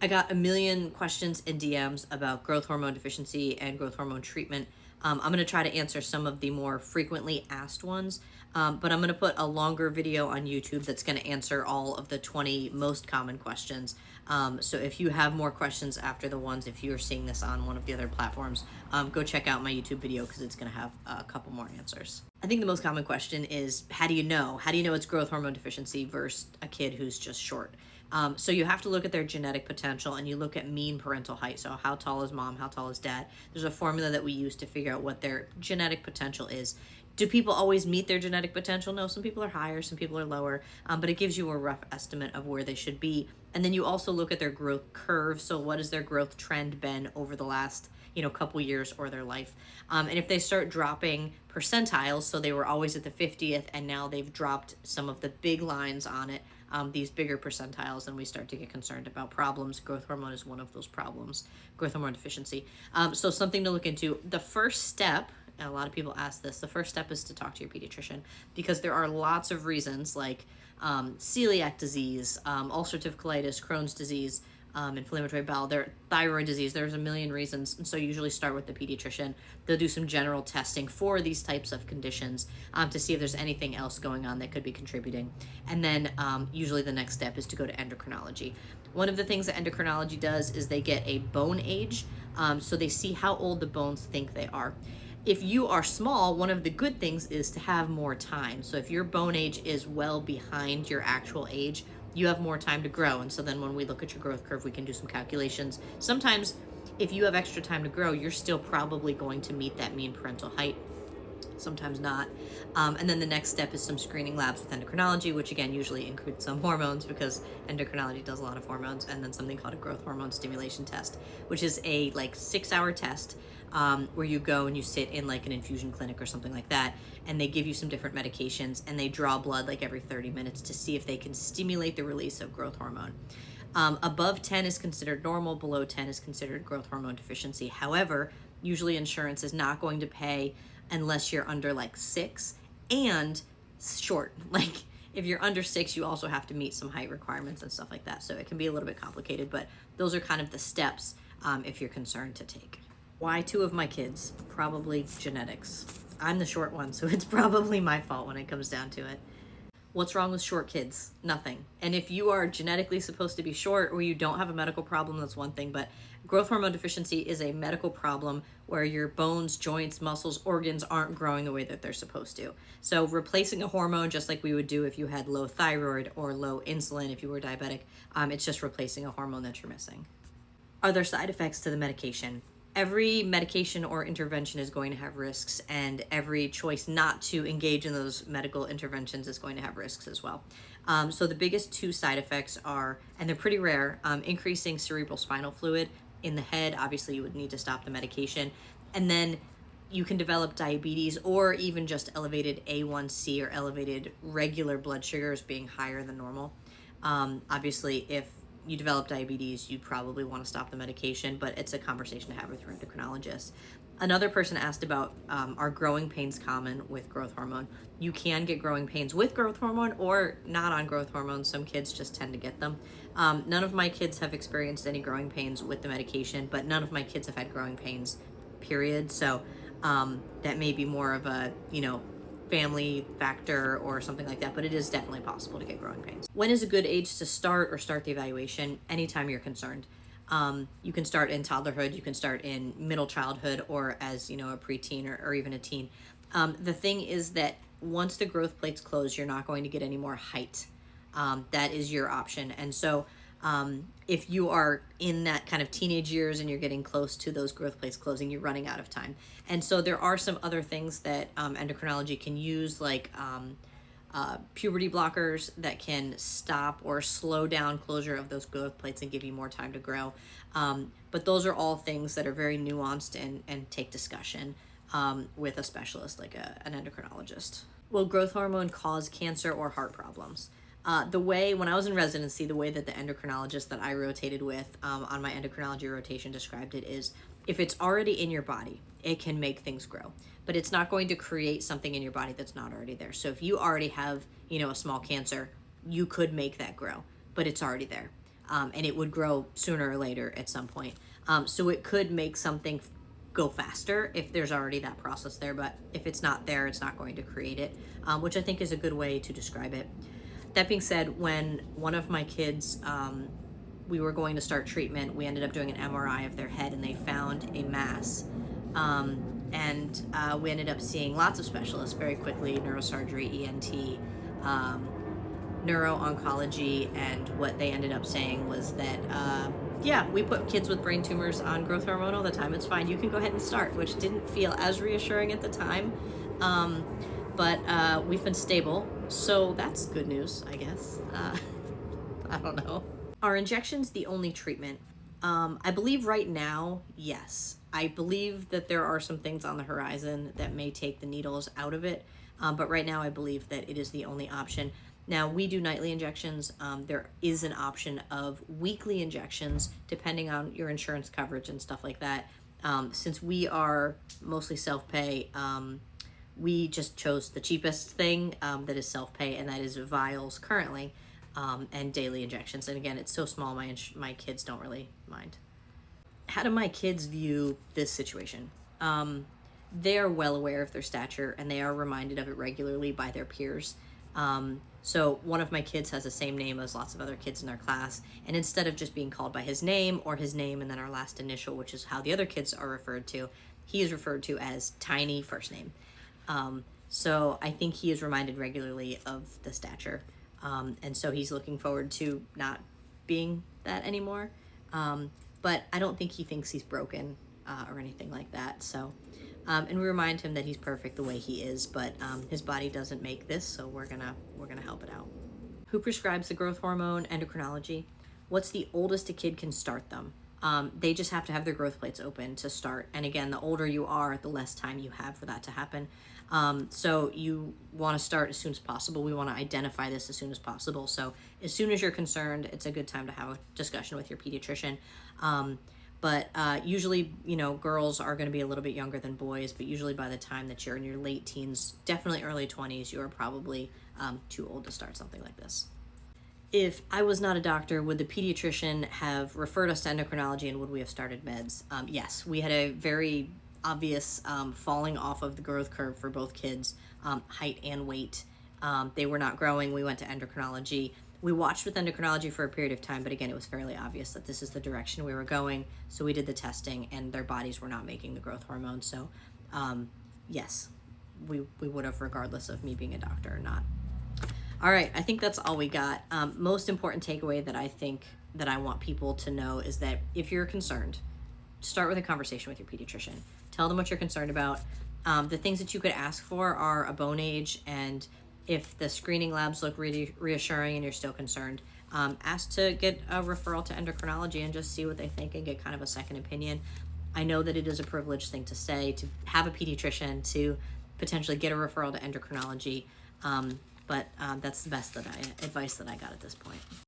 I got a million questions in DMs about growth hormone deficiency and growth hormone treatment. I'm going to try to answer some of the more frequently asked ones, but I'm going to put a longer video on YouTube that's going to answer all of the 20 most common questions. So if you have more questions after the ones, if you're seeing this on one of the other platforms, go check out my YouTube video because it's going to have a couple more answers. I think the most common question is, how do you know? How do you know it's growth hormone deficiency versus a kid who's just short? So you have to look at their genetic potential, and you look at mean parental height. So how tall is mom? How tall is dad? There's a formula that we use to figure out what their genetic potential is. Do people always meet their genetic potential? No, some people are higher, some people are lower, but it gives you a rough estimate of where they should be. And then you also look at their growth curve. So what has their growth trend been over the last couple years or their life? And if they start dropping percentiles, so they were always at the 50th and now they've dropped some of the big lines on it, these bigger percentiles, and we start to get concerned about problems. Growth hormone is one of those problems, growth hormone deficiency. So something to look into. The first step, and a lot of people ask this, the first step is to talk to your pediatrician, because there are lots of reasons like celiac disease, ulcerative colitis, Crohn's disease, inflammatory bowel, thyroid disease. There's a million reasons, and so usually start with the pediatrician. They'll do some general testing for these types of conditions to see if there's anything else going on that could be contributing. And then usually the next step is to go to endocrinology. One of the things that endocrinology does is they get a bone age, so they see how old the bones think they are. If you are small, one of the good things is to have more time. So if your bone age is well behind your actual age, you have more time to grow. And so then when we look at your growth curve, we can do some calculations. Sometimes if you have extra time to grow, you're still probably going to meet that mean parental height. Sometimes not. And then the next step is some screening labs with endocrinology, which again usually includes some hormones, because endocrinology does a lot of hormones, and then something called a growth hormone stimulation test, which is a 6-hour test where you go and you sit in like an infusion clinic or something like that, and they give you some different medications, and they draw blood like every 30 minutes to see if they can stimulate the release of growth hormone. Above 10 is considered normal, below 10 is considered growth hormone deficiency. However, usually insurance is not going to pay unless you're under 6 and short. Like if you're under 6, you also have to meet some height requirements and stuff like that. So it can be a little bit complicated, but those are kind of the steps if you're concerned to take. Why 2 of my kids? Probably genetics. I'm the short one, so it's probably my fault when it comes down to it. What's wrong with short kids? Nothing. And if you are genetically supposed to be short or you don't have a medical problem, that's one thing. But growth hormone deficiency is a medical problem where your bones, joints, muscles, organs aren't growing the way that they're supposed to. So replacing a hormone, just like we would do if you had low thyroid or low insulin, if you were diabetic, it's just replacing a hormone that you're missing. Are there side effects to the medication? Every medication or intervention is going to have risks, and every choice not to engage in those medical interventions is going to have risks as well. So the biggest 2 side effects are, and they're pretty rare, increasing cerebral spinal fluid in the head. Obviously, you would need to stop the medication. And then you can develop diabetes, or even just elevated A1C or elevated regular blood sugars being higher than normal. Obviously, if you develop diabetes, you probably want to stop the medication, but it's a conversation to have with your endocrinologist. Another person asked about, are growing pains common with growth hormone? You can get growing pains with growth hormone or not on growth hormone. Some kids just tend to get them. None of my kids have experienced any growing pains with the medication, but none of my kids have had growing pains, period. So that may be more of a, family factor or something like that, but it is definitely possible to get growing pains. When is a good age to start the evaluation? Anytime you're concerned. You can start in toddlerhood, you can start in middle childhood, or as a preteen or even a teen. The thing is that once the growth plates close, you're not going to get any more height. That is your option. And so if you are in that kind of teenage years and you're getting close to those growth plates closing, you're running out of time. And so there are some other things that endocrinology can use, like puberty blockers that can stop or slow down closure of those growth plates and give you more time to grow. But those are all things that are very nuanced and take discussion with a specialist like an endocrinologist. Will growth hormone cause cancer or heart problems? When I was in residency, the way that the endocrinologist that I rotated with on my endocrinology rotation described it is, if it's already in your body, it can make things grow, but it's not going to create something in your body that's not already there. So if you already have, a small cancer, you could make that grow, but it's already there. and it would grow sooner or later at some point. So it could make something go faster if there's already that process there, but if it's not there, it's not going to create it, which I think is a good way to describe it. That being said, when one of my kids, we were going to start treatment, we ended up doing an MRI of their head and they found a mass. We ended up seeing lots of specialists very quickly: neurosurgery, ENT, neuro-oncology, and what they ended up saying was that, yeah, we put kids with brain tumors on growth hormone all the time. It's fine. You can go ahead and start, which didn't feel as reassuring at the time. But we've been stable, so that's good news, I guess. I don't know. Are injections the only treatment? I believe right now, yes. I believe that there are some things on the horizon that may take the needles out of it, but right now I believe that it is the only option. Now, we do nightly injections. There is an option of weekly injections depending on your insurance coverage and stuff like that. Since we are mostly self-pay, we just chose the cheapest thing that is self-pay, and that is vials currently, and daily injections. And again, it's so small, my kids don't really mind. How do my kids view this situation? They are well aware of their stature, and they are reminded of it regularly by their peers. So one of my kids has the same name as lots of other kids in their class, and instead of just being called by his name or his name and then our last initial, which is how the other kids are referred to, he is referred to as Tiny first name. So I think he is reminded regularly of the stature, and so he's looking forward to not being that anymore. But I don't think he thinks he's broken or anything like that. So. And we remind him that he's perfect the way he is, but his body doesn't make this, so we're gonna help it out. Who prescribes the growth hormone? Endocrinology. What's the oldest a kid can start them? They just have to have their growth plates open to start. And again, the older you are, the less time you have for that to happen. So you want to start as soon as possible. We want to identify this as soon as possible. So as soon as you're concerned, it's a good time to have a discussion with your pediatrician. But usually, girls are going to be a little bit younger than boys, but usually by the time that you're in your late teens, definitely early 20s, you are probably too old to start something like this. If I was not a doctor, would the pediatrician have referred us to endocrinology, and would we have started meds? Yes, we had a very obvious falling off of the growth curve for both kids, height and weight. They were not growing. We went to endocrinology. We watched with endocrinology for a period of time, but again, it was fairly obvious that this is the direction we were going. So we did the testing, and their bodies were not making the growth hormone. So yes, we would have, regardless of me being a doctor or not. All right, I think that's all we got. Most important takeaway that I think that I want people to know is that if you're concerned, start with a conversation with your pediatrician. Tell them what you're concerned about. The things that you could ask for are a bone age, and if the screening labs look really reassuring and you're still concerned, ask to get a referral to endocrinology and just see what they think and get kind of a second opinion. I know that it is a privileged thing to say, to have a pediatrician, to potentially get a referral to endocrinology, but that's the best advice that I got at this point.